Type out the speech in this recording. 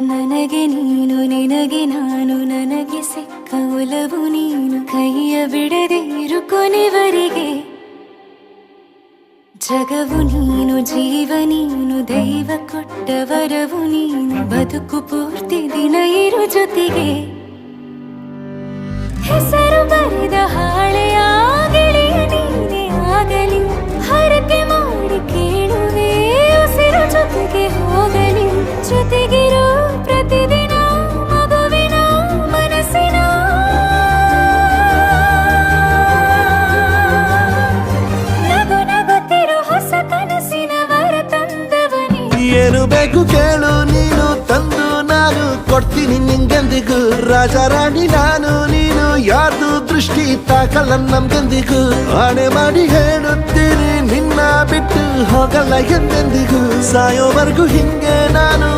ನನಗೆ ನೀನು ನಿನಗೆ ನಾನು ನನಗೆ ಸಿಕ್ಕ ಒಲವು ನೀನು ಕೈಯ ಬಿಡದೆ ಇರು ಕೊನೆವರೆಗೆ ಜಗವು ನೀನು ಜೀವ ನೀನು ದೈವ ಕೊಟ್ಟ ವರವು ನೀನು ಬದುಕು ಪೂರ್ತಿ ದಿನ ಇರು ಜೊತೆಗೆ ಹೆಸರು ಬರೆದ ಹಾಳೆಯ ಗೆಳೆಯ ನೀನೇ ಆಗಲಿ ಹರಕೆ ಮಾಡಿ ಕೇಳುವೆ ಉಸಿರು ಜೊತೆಗೆ ಹೋಗಲಿ ಜೊತೆಗಿರೋ ಪ್ರತಿದಿನ ಮಗುವಿನ ಮನಸ್ಸಿನ ನಗು ನಗುತ್ತಿರೋ ಹೊಸ ಕನಸಿನ ವರ ತಂದವನೇ ಏನು ಬೇಕು ಕೇಳು ನೀನು ತಂದು ನಾನು ಕೊಡ್ತೀನಿ ನಿಂಗೆಂದಿಗೂ ರಾಜ ರಾಣಿ ನಾನು ನೀನು ಯಾರ್ದು ದೃಷ್ಟಿ ತಾಕಲ್ಲ ನಮ್ಗೆಂದಿಗೂ ಆಣೆ ಮಾಡಿ ಹೇಳುತ್ತೀನಿ ನಿನ್ನ ಬಿಟ್ಟು ಹೋಗಲ್ಲ ಎಂದೆಂದಿಗೂ ಸಾಯೋವರೆಗೂ ಹಿಂಗೆ ನಾನು